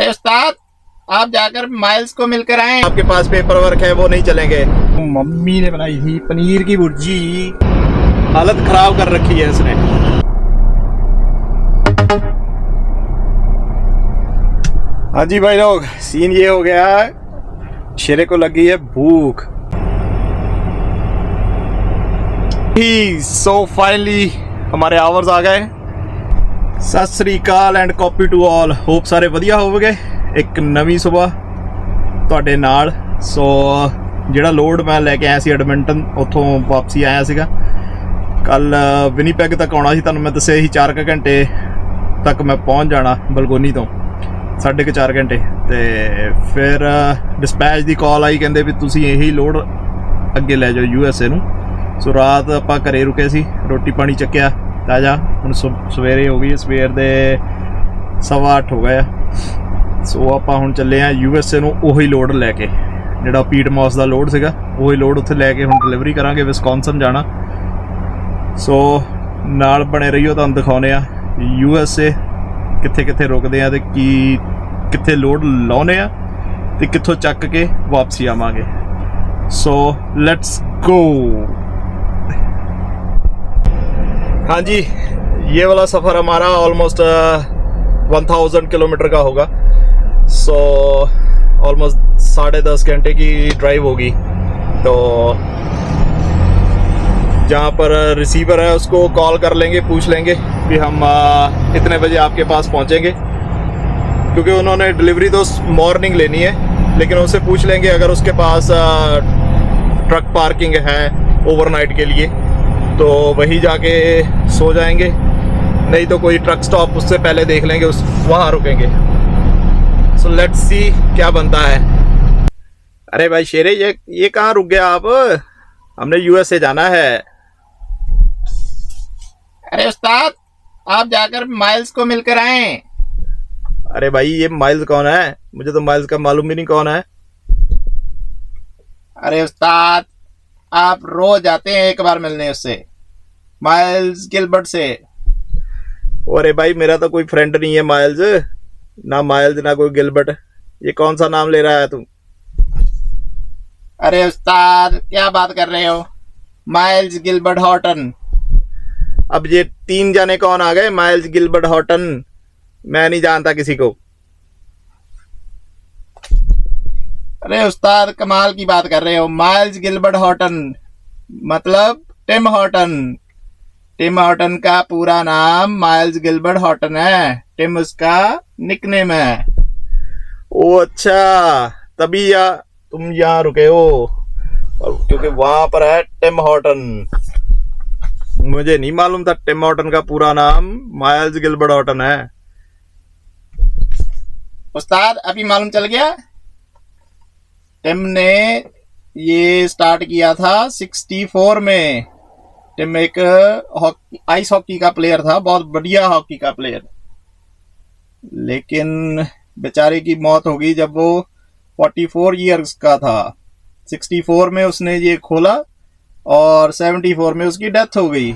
अरे उस्ताद, आप जाकर माइल्स को मिलकर आए। आपके पास पेपर वर्क है वो नहीं चलेंगे। मम्मी ने बनाई थी पनीर की भुर्जी, हालत खराब कर रखी है इसने। हाँ जी भाई लोग, सीन ये हो गया, शेरे को लगी है भूख। सो फाइनली हमारे आवर्स आ गए। Sat Shri Akal and copy to all. Hope सारे ਵਧੀਆ ਹੋਵੋਗੇ। ਇੱਕ ਨਵੀਂ ਸਵੇਰ ਤੁਹਾਡੇ ਨਾਲ। ਸੋ ਜਿਹੜਾ ਲੋਡ ਮੈਂ ਲੈ ਕੇ ਆਇਆ ਸੀ ਐਡਮਿੰਟਨ, ਉੱਥੋਂ ਵਾਪਸੀ ਆਇਆ ਸੀਗਾ। ਕੱਲ ਵਿਨੀਪੈਗ ਤੱਕ ਆਉਣਾ ਸੀ, ਤੁਹਾਨੂੰ ਮੈਂ ਦੱਸਿਆ ਸੀ 4 ਘੰਟੇ ਤੱਕ ਮੈਂ ਪਹੁੰਚ ਜਾਣਾ ਬਲਗੋਨੀ ਤੋਂ, 4.5 ਘੰਟੇ। ਤੇ ਫਿਰ ਡਿਸਪੈਚ ਦੀ ਕਾਲ ਆਈ, ਕਹਿੰਦੇ ਵੀ ਤੁਸੀਂ ਇਹੀ ਲੋਡ ਅੱਗੇ ਲੈ ਜਾਓ USA ਨੂੰ। ਸੋ ਰਾਤ ਆਪਾਂ ਘਰੇ ਰੁਕੇ ਸੀ, ਰੋਟੀ ਪਾਣੀ ਚੱਕਿਆ ਤਾਜ਼ਾ। ਹੁਣ ਸਵੇਰੇ ਹੋ ਗਈ, ਸਵੇਰ ਦੇ 8:15 ਹੋ ਗਏ ਆ। ਸੋ ਆਪਾਂ ਹੁਣ ਚੱਲੇ ਆ USA ਨੂੰ, ਉਹੀ ਲੋਡ ਲੈ ਕੇ ਜਿਹੜਾ ਪੀਟਮੌਸ ਦਾ ਲੋਡ ਸੀਗਾ, ਉਹੀ ਲੋਡ ਉੱਥੇ ਲੈ ਕੇ ਹੁਣ ਡਿਲੀਵਰੀ ਕਰਾਂਗੇ। ਵਿਸਕੌਨਸਨ ਜਾਣਾ। ਸੋ ਨਾਲ ਬਣੇ ਰਹੀਓ, ਤੁਹਾਨੂੰ ਦਿਖਾਉਂਦੇ ਆ USA ਕਿੱਥੇ ਕਿੱਥੇ ਰੁਕਦੇ ਆ ਤੇ ਕੀ ਕਿੱਥੇ ਲੋਡ ਲਾਉਨੇ ਆ ਤੇ ਕਿੱਥੋਂ ਚੱਕ ਕੇ ਵਾਪਸੀ ਆਵਾਂਗੇ। So let's go. हाँ जी, ये वाला सफ़र हमारा ऑलमोस्ट 1000 किलोमीटर का होगा। सो ऑलमोस्ट 10.5 घंटे की ड्राइव होगी। तो जहाँ पर रिसीवर है उसको कॉल कर लेंगे, पूछ लेंगे कि हम इतने बजे आपके पास पहुँचेंगे, क्योंकि उन्होंने डिलीवरी तो मॉर्निंग लेनी है। लेकिन उससे पूछ लेंगे अगर उसके पास ट्रक पार्किंग है ओवरनाइट के लिए, तो वहीं जाके सो जाएंगे। नहीं तो कोई ट्रक स्टॉप उससे पहले देख लेंगे, उस वहाँ रुकेंगे। सो लेट्स सी क्या बनता है। अरे भाई शेरे, ये कहाँ रुक गया आप? हमने USA जाना है। अरे उस्ताद, आप जाकर माइल्स को मिलकर आए। अरे भाई, ये माइल्स कौन है? मुझे तो माइल्स का मालूम भी नहीं कौन है। अरे उस्ताद, आप रोज आते हैं एक बार मिलने उससे, माइल्स गिलबर्ट से। अरे भाई, मेरा तो कोई फ्रेंड नहीं है माइल्स, ना माइल्स ना कोई गिलबर्ट। ये कौन सा नाम ले रहा है तू? अरे उस्ताद, क्या बात कर रहे हो? Miles Gilbert Horton. अब ये 3 जाने कौन आ गए? माइल्स गिलबर्ट हॉटन, मैं नहीं जानता किसी को। अरे उस्ताद, कमाल की बात कर रहे हो। माइल्स गिलबर्ट हॉटन मतलब टिम हॉटन। टिम हॉटन का पूरा नाम माइल्स गिलबर्ट हॉटन है, टिम उसका निकनेम है। ओ अच्छा, तभी तुम यहाँ रुके हो, और क्योंकि वहां पर है टिम हॉटन। मुझे नहीं मालूम था टिम हॉटन का पूरा नाम माइल्स गिलबर्ट हॉटन है। उस्ताद, अभी मालूम चल गया। टिम ने ये स्टार्ट किया था 64 में। टिम एक आइस हॉकी का प्लेयर था, बहुत बढ़िया हॉकी का प्लेयर। लेकिन बेचारे की मौत हो गई जब वो 44 इयर्स का था। 64 में उसने ये खोला और 74 में उसकी डेथ हो गई।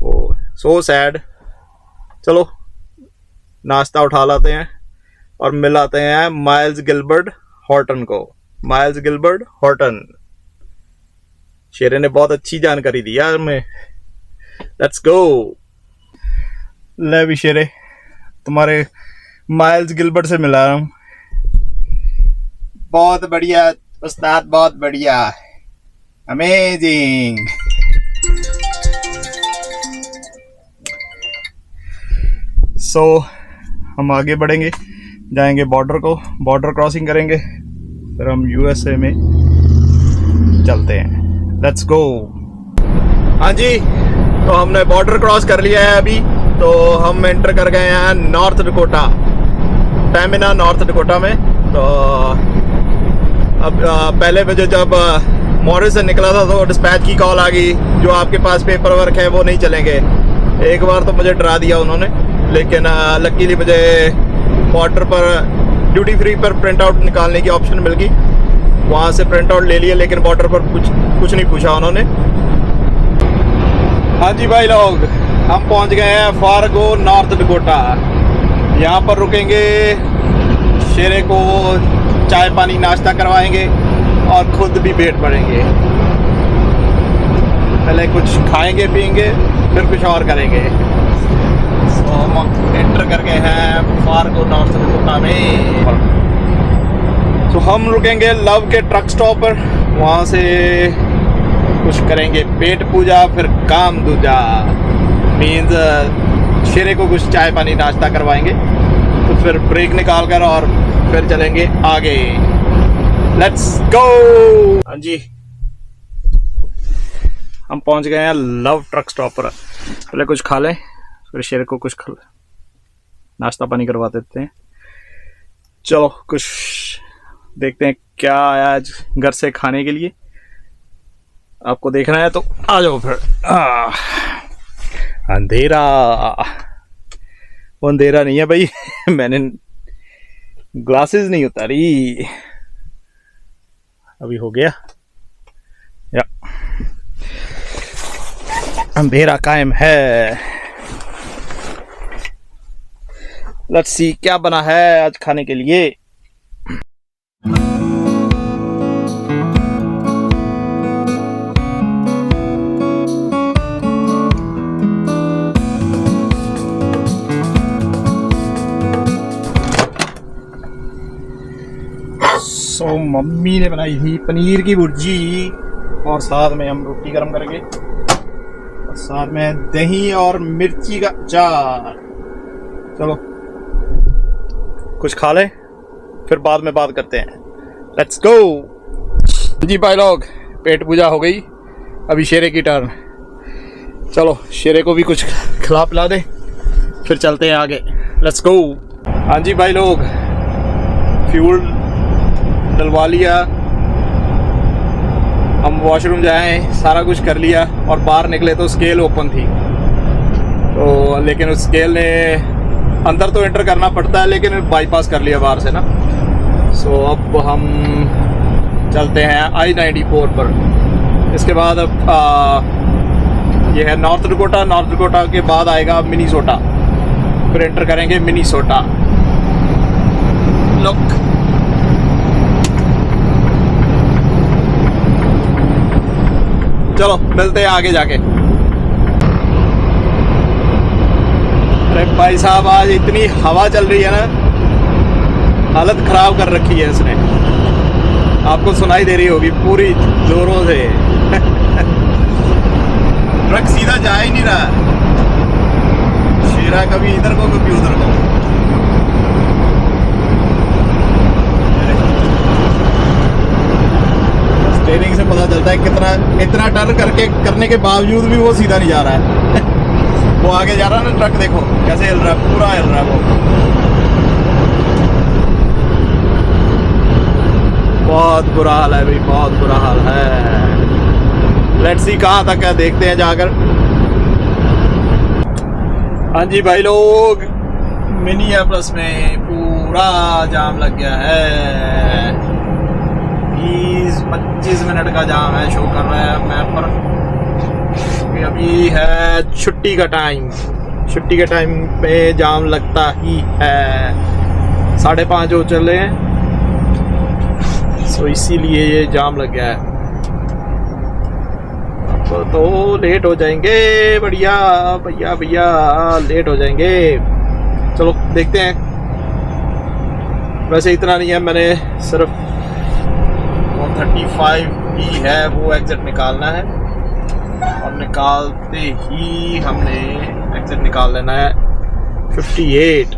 ओह, सो सैड। चलो नाश्ता उठा लाते हैं और मिलाते हैं माइल्स गिलबर्ट हॉटन को। माइल्स गिलबर्ट हॉटन, शेरे ने बहुत अच्छी जानकारी दी यार हमें। Let's go. ले भी शेरे, तुम्हारे माइल्स गिलबर्ट से मिला रहा हूँ। बहुत बढ़िया उस्ताद, बहुत बढ़िया, अमेजिंग। सो हम आगे बढ़ेंगे, जाएंगे बॉर्डर क्रॉसिंग करेंगे, फिर हम USA में चलते हैं। Let's go. हाँ जी, तो हमने बॉर्डर क्रॉस कर लिया है अभी। तो हम एंटर कर गए हैं नॉर्थ डकोटा, पैमिना नॉर्थ डकोटा में। तो अब पहले मुझे जब मॉरिस से निकला था तो डिस्पैच की कॉल आ गई, जो आपके पास पेपर वर्क है वो नहीं चलेंगे। एक बार तो मुझे डरा दिया उन्होंने, लेकिन लकीली मुझे बॉर्डर पर ड्यूटी फ्री पर प्रिंट आउट निकालने की ऑप्शन मिल गई। वहाँ से प्रिंट आउट ले लिया, लेकिन बॉर्डर पर कुछ नहीं पूछा उन्होंने। हाँ जी भाई लोग, हम पहुँच गए हैं फार्गो नॉर्थ डकोटा। यहाँ पर रुकेंगे, शेरे को चाय पानी नाश्ता करवाएंगे और खुद भी पेट भरेंगे। पहले कुछ खाएंगे पिएंगे फिर कुछ और करेंगे। तो हम एंटर कर गए हैं फार्गो नॉर्थ डकोटा में। तो हम रुकेंगे लव के ट्रक स्टॉप पर, वहाँ से कुछ करेंगे पेट पूजा, फिर काम दूजा मीन्स शेरे को कुछ चाय पानी नाश्ता करवाएंगे, तो फिर ब्रेक निकाल कर और फिर चलेंगे आगे। Let's go. हाँ जी, हम पहुंच गए हैं लव ट्रक स्टॉप पर। पहले कुछ खा लें फिर शेर को कुछ नाश्ता पानी करवा देते हैं। चलो कुछ देखते हैं क्या आया आज घर से खाने के लिए। आपको देखना है तो आ जाओ फिर। अंधेरा, वो अंधेरा नहीं है भाई मैंने ग्लासेस नहीं उतारी। अभी हो गया या अंधेरा कायम है। लेट्स सी क्या बना है आज खाने के लिए। सो मम्मी ने बनाई थी पनीर की भुर्जी और साथ में हम रोटी गरम करेंगे और साथ में दही और मिर्ची का अचार। चलो कुछ खा लें फिर बाद में बात करते हैं। Let's go. जी भाई लोग, पेट पूजा हो गई, अभी शेरे की टर्न। चलो शेरे को भी कुछ खिला पिला दें फिर चलते हैं आगे। Let's go. हाँ जी भाई लोग, फ्यूल डलवा लिया, हम वॉशरूम जाए, सारा कुछ कर लिया और बाहर निकले तो स्केल ओपन थी। तो लेकिन उस स्केल ने अंदर तो एंटर करना पड़ता है लेकिन बाईपास कर लिया बाहर से ना। सो अब हम चलते हैं I-94 पर। इसके बाद अब ये है नॉर्थ डकोटा। नॉर्थ डकोटा के बाद आएगा मिनीसोटा, फिर एंटर करेंगे मिनीसोटा। लुक, चलो मिलते हैं आगे जाके। अरे भाई साहब, आज इतनी हवा चल रही है ना, हालत खराब कर रखी है इसने। आपको सुनाई दे रही होगी पूरी जोरों से ट्रक सीधा जा ही नहीं रहा, शेरा कभी इधर को कभी उधर को। स्टीयरिंग से पता चलता है इतना टर्न करने के बावजूद भी वो सीधा नहीं जा रहा है वो आगे जा रहा है ना ट्रक, देखो कैसे हिल रहा है, पूरा हिल रहा है वो। बहुत बुरा हाल है भाई, बहुत बुरा हाल है। लेट्स सी कहाँ तक है, देखते हैं जाकर। हाँ जी भाई लोग, मिनियापोलिस में पूरा जाम लग गया है। 20-25 मिनट का जाम है, शो कर रहा है मैप पर। अभी है छुट्टी का टाइम, छुट्टी के टाइम पे जाम लगता ही है। 5:30 हो चले हैं, सो इसीलिए ये जाम लग गया है। अब तो लेट हो जाएंगे, बढ़िया भैया भैया लेट हो जाएंगे। चलो देखते हैं। वैसे इतना नहीं है, मैंने सिर्फ 35 ही है वो एग्जिट निकालना है और निकालते ही हमने एग्जिट निकाल लेना है 58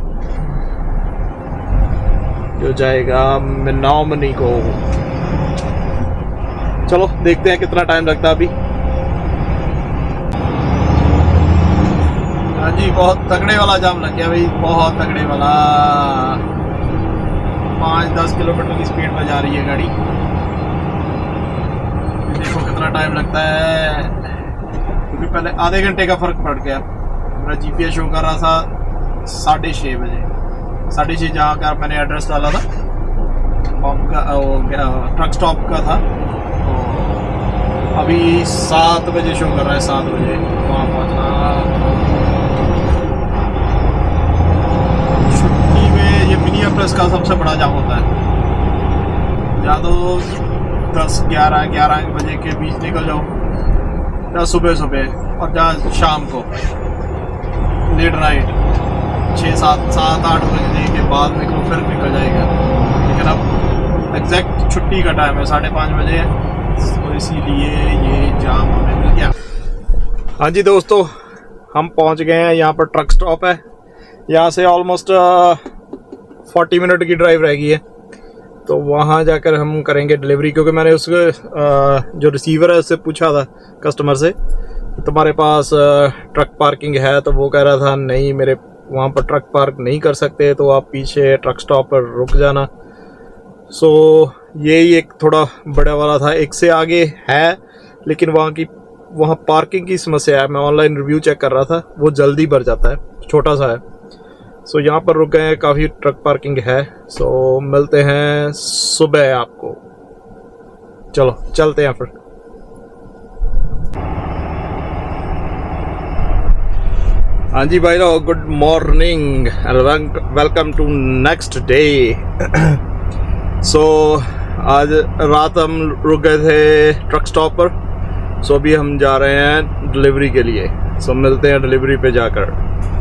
जो जाएगा मिनामनी को। चलो देखते हैं कितना टाइम लगता है अभी। हाँ जी, बहुत तगड़े वाला जाम लग गया भाई, बहुत तगड़े वाला। 5-10 किलोमीटर की स्पीड में जा रही है गाड़ी। देखो कितना टाइम लगता है, क्योंकि पहले आधे घंटे का फर्क पड़ गया। मेरा जीपीएस शो कर रहा था 6:30 बजे, 6:30 जहाँ का मैंने एड्रेस डाला था पंप का, ट्रक स्टॉप का था। तो अभी 7 बजे शो कर रहा है, 7 बजे वहाँ पहुँचना। पुलिस का सबसे बड़ा जाम होता है। या तो 10-11 बजे के बीच निकल जाओ, या सुबह सुबह, और या शाम को लेट नाइट 6-7-8 बजे के बाद निकलो, फिर निकल जाएगा। लेकिन अब एग्जैक्ट छुट्टी का टाइम है 5:30 बजे है, तो इसीलिए ये जाम हमें मिल गया। हाँ जी दोस्तों, हम पहुंच गए हैं। यहाँ पर ट्रक स्टॉप है। यहाँ से ऑलमोस्ट 40 मिनट की ड्राइव रह गई है, तो वहाँ जाकर हम करेंगे डिलीवरी। क्योंकि मैंने उसके जो रिसीवर है उससे पूछा था, कस्टमर से, तुम्हारे पास ट्रक पार्किंग है? तो वो कह रहा था नहीं, मेरे वहाँ पर ट्रक पार्क नहीं कर सकते, तो आप पीछे ट्रक स्टॉप पर रुक जाना। सो यही एक थोड़ा बड़ा वाला था। एक से आगे है, लेकिन वहाँ पार्किंग की समस्या है। मैं ऑनलाइन रिव्यू चेक कर रहा था, वो जल्दी भर जाता है, छोटा सा है। सो यहाँ पर रुक गए, काफ़ी ट्रक पार्किंग है। सो मिलते हैं सुबह आपको। चलो चलते हैं फिर। हाँ जी भाई लोग, good morning and welcome to next day. So आज रात हम रुक गए थे ट्रक स्टॉप पर। सो अभी हम जा रहे हैं डिलीवरी के लिए। सो मिलते हैं डिलीवरी पे जाकर।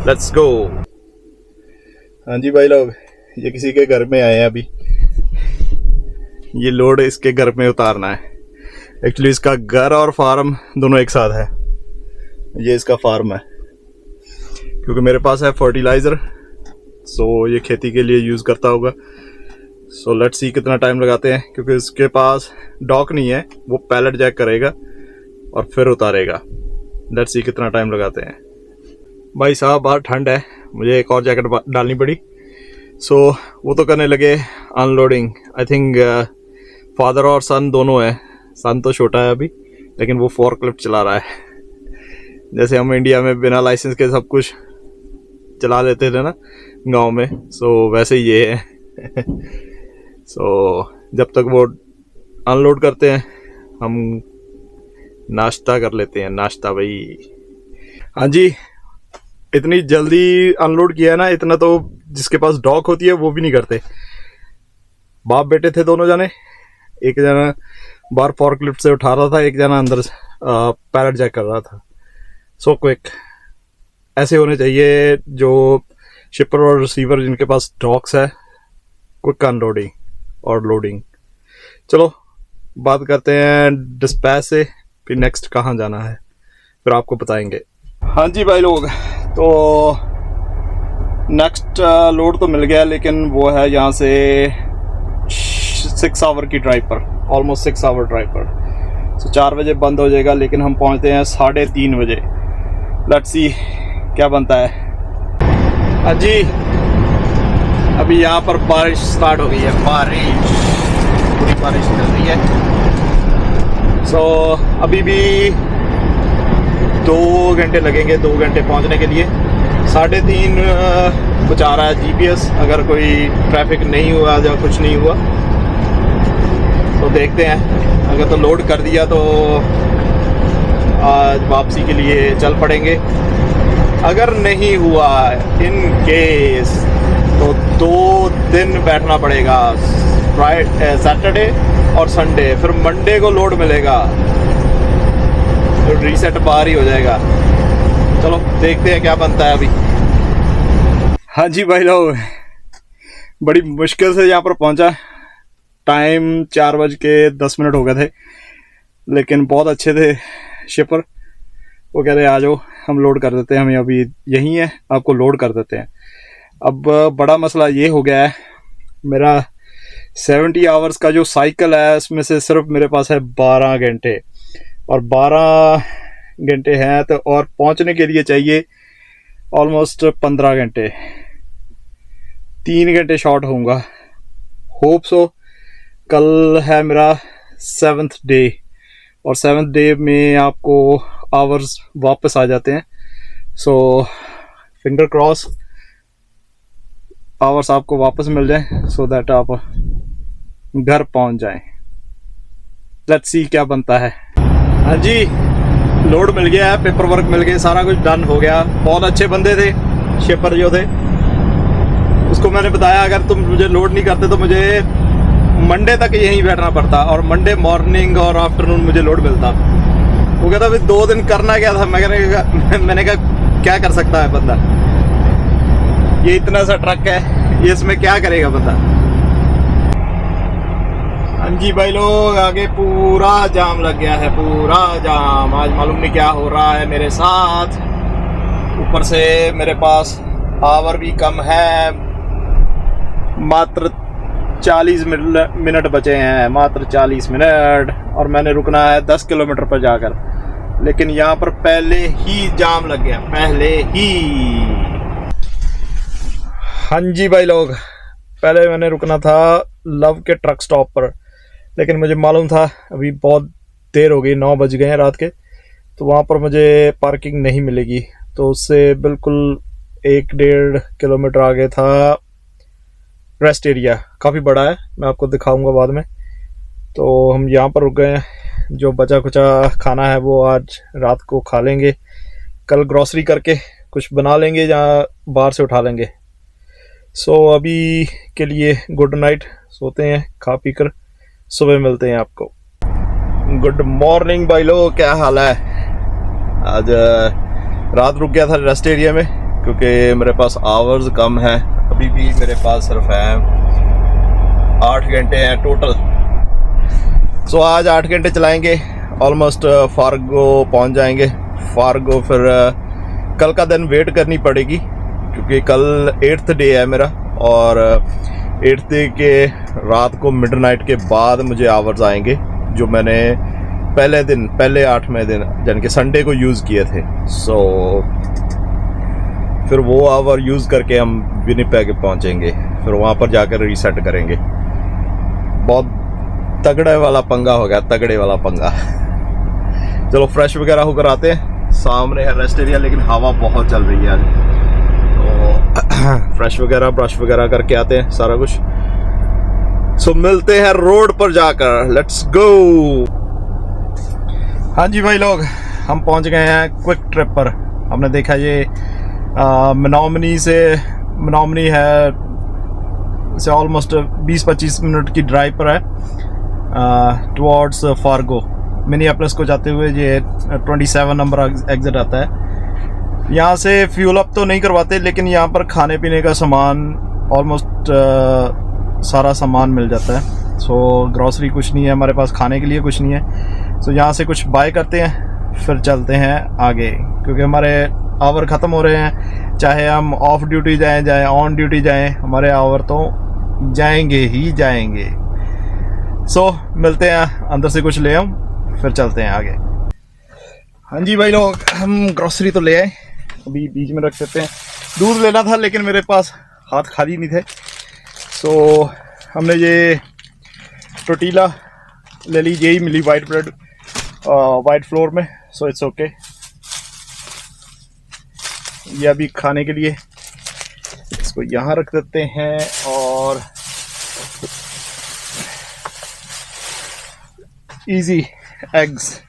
Let's go. हाँ जी भाई लोग, ये किसी के घर में आए हैं। अभी ये लोड इसके घर में उतारना है। एक्चुअली इसका घर और फार्म दोनों एक साथ है। ये इसका फार्म है, क्योंकि मेरे पास है फर्टिलाइज़र, सो ये खेती के लिए यूज़ करता होगा। सो लेट्स सी कितना टाइम लगाते हैं, क्योंकि इसके पास डॉक नहीं है। वो पैलेट जैक करेगा और फिर उतारेगा। लेट्स सी कितना टाइम लगाते हैं। भाई साहब बाहर ठंड है, मुझे एक और जैकेट डालनी पड़ी। सो वो तो करने लगे अनलोडिंग। आई थिंक फादर और सन दोनों है। सन तो छोटा है अभी, लेकिन वो फोर्कलिफ्ट चला रहा है। जैसे हम इंडिया में बिना लाइसेंस के सब कुछ चला लेते थे ना गांव में, सो वैसे ही ये है। सो जब तक वो अनलोड करते हैं, हम नाश्ता कर लेते हैं। नाश्ता भाई। हाँ जी, इतनी जल्दी अनलोड किया है ना, इतना तो जिसके पास डॉक होती है वो भी नहीं करते। बाप बेटे थे दोनों जने, एक जना बाहर फॉर्कलिफ्ट से उठा रहा था, एक जना अंदर पैलेट जैक कर रहा था। So quick. ऐसे होने चाहिए जो शिपर और रिसीवर जिनके पास डॉक्स है। क्विक अनलोडिंग और लोडिंग। चलो बात करते हैं डिस्पैच से, फिर नेक्स्ट कहाँ जाना है फिर आपको बताएंगे। हाँ जी भाई लोग, तो नेक्स्ट लोड तो मिल गया, लेकिन वो है यहाँ से 6 आवर की ड्राइव पर, ऑलमोस्ट 6 आवर ड्राइव पर। तो 4 बजे बंद हो जाएगा, लेकिन हम पहुँचते हैं 3:30 बजे। लेट्स सी क्या बनता है। हाँ जी, अभी यहाँ पर बारिश स्टार्ट हो गई है। पूरी बारिश चल रही है। सो अभी भी 2 घंटे लगेंगे, 2 घंटे पहुँचने के लिए। 3:30 बचा रहा है जीपीएस। अगर कोई ट्रैफिक नहीं हुआ या कुछ नहीं हुआ तो देखते हैं। अगर तो लोड कर दिया तो आज वापसी के लिए चल पड़ेंगे। अगर नहीं हुआ, इन केस, तो 2 दिन बैठना पड़ेगा, फ्राइडे, सैटरडे और संडे। फिर मंडे को लोड मिलेगा, तो रीसेट बाहर ही हो जाएगा। चलो देखते हैं क्या बनता है अभी। हाँ जी भाई लोग, बड़ी मुश्किल से यहाँ पर पहुँचा। टाइम 4:10 हो गए थे, लेकिन बहुत अच्छे थे शिपर। वो कह रहे आ जाओ, हम लोड कर देते हैं, हमें अभी यहीं है, आपको लोड कर देते हैं। अब बड़ा मसला ये हो गया है, मेरा 70 आवर्स का जो साइकिल है, उसमें से सिर्फ मेरे पास है 12 घंटे, और 12 घंटे हैं तो और पहुंचने के लिए चाहिए ऑलमोस्ट 15 घंटे। 3 घंटे शॉर्ट होऊंगा। Hope so. कल है मेरा 7th डे, और 7th डे में आपको आवर्स वापस आ जाते हैं। सो फिंगर क्रॉस आवर्स आपको वापस मिल जाए, सो दैट आप घर पहुंच जाएं। लेट्स सी क्या बनता है। हाँ जी, लोड मिल गया है, पेपर वर्क मिल गए, सारा कुछ डन हो गया। बहुत अच्छे बंदे थे शिपर जो थे, उसको मैंने बताया अगर तुम मुझे लोड नहीं करते तो मुझे मंडे तक यहीं बैठना पड़ता और मंडे मॉर्निंग और आफ्टरनून मुझे लोड मिलता। वो कहता भाई 2 दिन करना क्या था। मैंने कहा क्या कर सकता है बंदा, ये इतना सा ट्रक है, ये इसमें क्या करेगा बंदा। हाँ जी भाई लोग, आगे पूरा जाम लग गया है, पूरा जाम। आज मालूम नहीं क्या हो रहा है मेरे साथ। ऊपर से मेरे पास आवर भी कम है, मात्र 40 मिनट बचे हैं, मात्र 40 मिनट। और मैंने रुकना है 10 किलोमीटर पर जाकर, लेकिन यहाँ पर पहले ही जाम लग गया, पहले ही। हाँ जी भाई लोग, पहले मैंने रुकना था लव के ट्रक स्टॉप पर, लेकिन मुझे मालूम था अभी बहुत देर हो गई, 9 बज गए हैं रात के, तो वहाँ पर मुझे पार्किंग नहीं मिलेगी। तो उससे बिल्कुल 1-1.5 किलोमीटर आगे था रेस्ट एरिया, काफ़ी बड़ा है, मैं आपको दिखाऊंगा बाद में। तो हम यहाँ पर रुक गए हैं, जो बचा कुचा खाना है वो आज रात को खा लेंगे, कल ग्रॉसरी करके कुछ बना लेंगे या बाहर से उठा लेंगे। सो अभी के लिए गुड नाइट, सोते हैं खा पी कर, सुबह मिलते हैं आपको। गुड मॉर्निंग भाई लोग, क्या हाल है। आज रात रुक गया था रेस्ट एरिया में क्योंकि मेरे पास आवर्स कम है, अभी भी मेरे पास सिर्फ है 8 घंटे हैं टोटल। सो आज 8 घंटे चलाएंगे, ऑलमोस्ट फार्गो पहुंच जाएंगे। फार्गो फिर कल का दिन वेट करनी पड़ेगी क्योंकि कल 8th डे है मेरा, और 8th डे के रात को मिडनाइट के बाद मुझे आवर्स आएंगे जो मैंने पहले 8वें दिन यानी कि संडे को यूज़ किए थे। सो फिर वो आवर यूज़ करके हम विनिपेग पहुंचेंगे, फिर वहाँ पर जाकर रीसेट करेंगे। बहुत तगड़े वाला पंगा हो गया, तगड़े वाला पंगा। चलो फ्रेश वगैरह होकर आते हैं, सामने है रेस्ट एरिया लेकिन हवा बहुत चल रही है आज, तो फ्रेश वगैरह ब्रश वगैरह करके आते हैं सारा कुछ। सो मिलते हैं रोड पर जाकर, लेट्स गो। हाँ जी भाई लोग, हम पहुंच गए हैं क्विक ट्रिप पर। हमने देखा ये मनामनी है से ऑलमोस्ट 20-25 मिनट की ड्राइव पर है टुवर्ड्स फार्गो। मिनियापोलिस को जाते हुए ये 27 नंबर एग्जिट आता है। यहाँ से फ्यूल अप तो नहीं करवाते, लेकिन यहाँ पर खाने पीने का सामान ऑलमोस्ट सारा सामान मिल जाता है। सो ग्रॉसरी कुछ नहीं है हमारे पास, खाने के लिए कुछ नहीं है। सो यहाँ से कुछ बाय करते हैं, फिर चलते हैं आगे क्योंकि हमारे आवर ख़त्म हो रहे हैं। चाहे हम ऑफ ड्यूटी जाएं ऑन ड्यूटी जाएं, हमारे आवर तो जाएंगे ही जाएंगे। सो मिलते हैं, अंदर से कुछ ले आऊँ फिर चलते हैं आगे। हाँ जी भाई लोग, हम ग्रॉसरी तो ले आए, अभी बीच में रख सकते हैं। दूध लेना था लेकिन मेरे पास हाथ खाली नहीं थे, सो हमने ये टोटीला ले ली, यही मिली वाइट ब्रेड वाइट फ्लोर में। सो इट्स ओके, ये अभी खाने के लिए इसको यहाँ रख देते हैं। और इजी एग्स,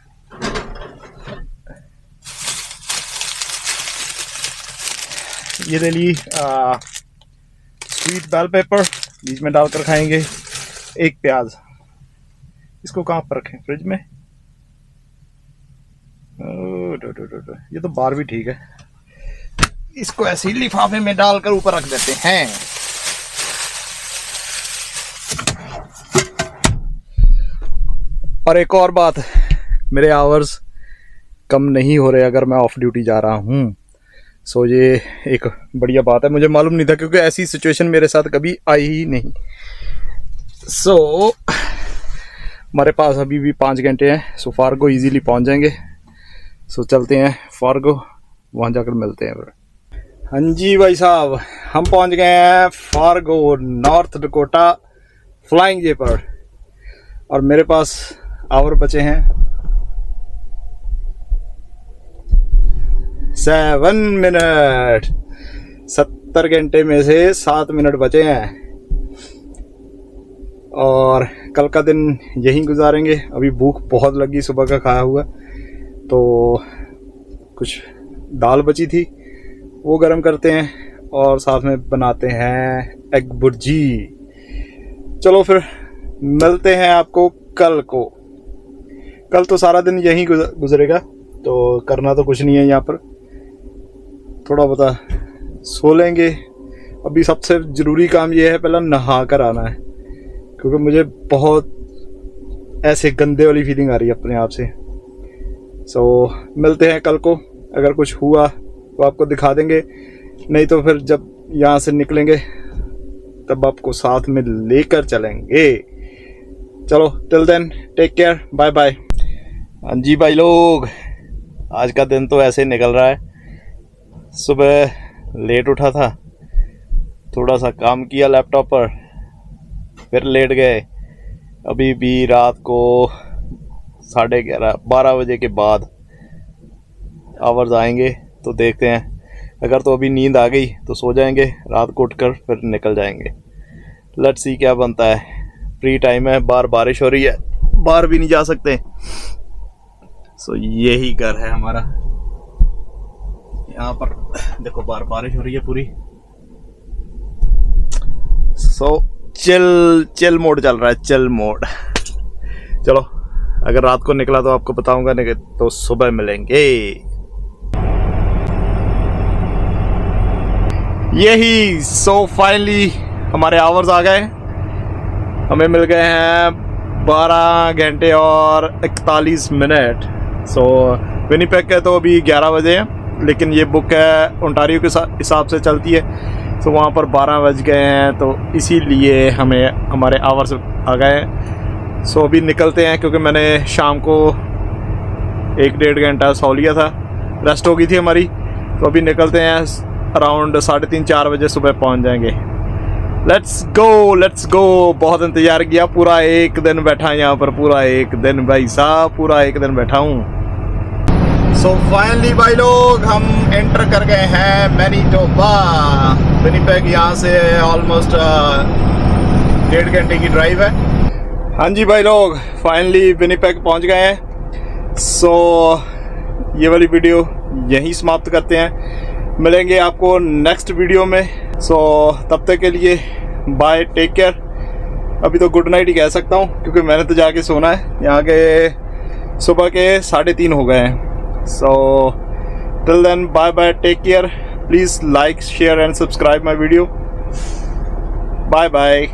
ये ले ली स्वीट बेल पेपर, बीच में डालकर खाएंगे। एक प्याज, इसको कहाँ पर रखें, फ्रिज में? ये तो बाहर भी ठीक है, इसको ऐसे ही लिफाफे में डालकर ऊपर रख देते हैं। और एक और बात, मेरे आवर्स कम नहीं हो रहे अगर मैं ऑफ ड्यूटी जा रहा हूँ। सो ये एक बढ़िया बात है, मुझे मालूम नहीं था क्योंकि ऐसी सिचुएशन मेरे साथ कभी आई ही नहीं। सो हमारे पास अभी भी 5 घंटे हैं, सो फार्गो इजीली पहुँच जाएंगे। सो चलते हैं फार्गो, वहाँ जाकर मिलते हैं। हाँ जी भाई साहब, हम पहुँच गए हैं फार्गो, नॉर्थ डकोटा फ्लाइंग जे पर, और मेरे पास आवर बचे हैं 7 मिनट। 70 घंटे में से 7 मिनट बचे हैं और कल का दिन यहीं गुजारेंगे। अभी भूख बहुत लगी, सुबह का खाया हुआ, तो कुछ दाल बची थी वो गरम करते हैं और साथ में बनाते हैं एग भुर्जी। चलो फिर मिलते हैं आपको कल को। कल तो सारा दिन यहीं गुजरेगा, तो करना तो कुछ नहीं है यहाँ पर, थोड़ा बहुत सो लेंगे। अभी सबसे ज़रूरी काम ये है पहला नहा कर आना है, क्योंकि मुझे बहुत ऐसे गंदे वाली फीलिंग आ रही है अपने आप से। सो मिलते हैं कल को, अगर कुछ हुआ तो आपको दिखा देंगे, नहीं तो फिर जब यहाँ से निकलेंगे तब आपको साथ में लेकर चलेंगे। चलो till then take care, bye bye. हाँ जी भाई लोग, आज का दिन तो ऐसे निकल रहा है। सुबह लेट उठा था, थोड़ा सा काम किया लैपटॉप पर, फिर लेट गए। अभी भी रात को 11:30-12 बजे के बाद आवर्स आएंगे, तो देखते हैं। अगर तो अभी नींद आ गई तो सो जाएंगे, रात को उठकर फिर निकल जाएंगे। लेट्स सी क्या बनता है। फ्री टाइम है, बाहर बारिश हो रही है, बाहर भी नहीं जा सकते। सो यही घर है हमारा। यहाँ पर देखो बाहर बारिश हो रही है पूरी। सो चिल मोड चल रहा है, चिल मोड। चलो अगर रात को निकला तो आपको बताऊंगा, नहीं तो सुबह मिलेंगे। यही सो फाइनली हमारे आवर्स आ गए। हमें मिल गए हैं 12 घंटे और 41 मिनट। सो विनिपेग के तो अभी 11 बजे हैं, लेकिन ये बुक है ओंटारियो के हिसाब से चलती है। सो वहाँ पर 12 बज गए हैं, तो इसीलिए हमें हमारे आवर्स आ गए हैं। सो अभी निकलते हैं, क्योंकि मैंने शाम को 1-1.5 घंटा सो लिया था, रेस्ट हो गई थी हमारी। तो अभी निकलते हैं, अराउंड 3:30-4 बजे सुबह पहुँच जाएंगे। Let's go. बहुत इंतज़ार किया, पूरा एक दिन बैठा यहाँ पर, पूरा एक दिन भाई साहब, पूरा एक दिन बैठा हूँ। सो फाइनली भाई लोग हम एंटर कर गए हैं मैनीटोबा। विनिपेग यहाँ से ऑलमोस्ट 1.5 घंटे की ड्राइव है। हाँ जी भाई लोग, फाइनली विनिपेग पहुँच गए हैं। सो ये वाली वीडियो यहीं समाप्त करते हैं, मिलेंगे आपको नेक्स्ट वीडियो में। सो तब तक के लिए बाय, टेक केयर। अभी तो गुड नाइट ही कह सकता हूँ, क्योंकि मैंने तो जाके सोना है। यहाँ के सुबह के 3:30 हो गए हैं। So till then bye bye, take care. Please like, share and subscribe my video. Bye bye.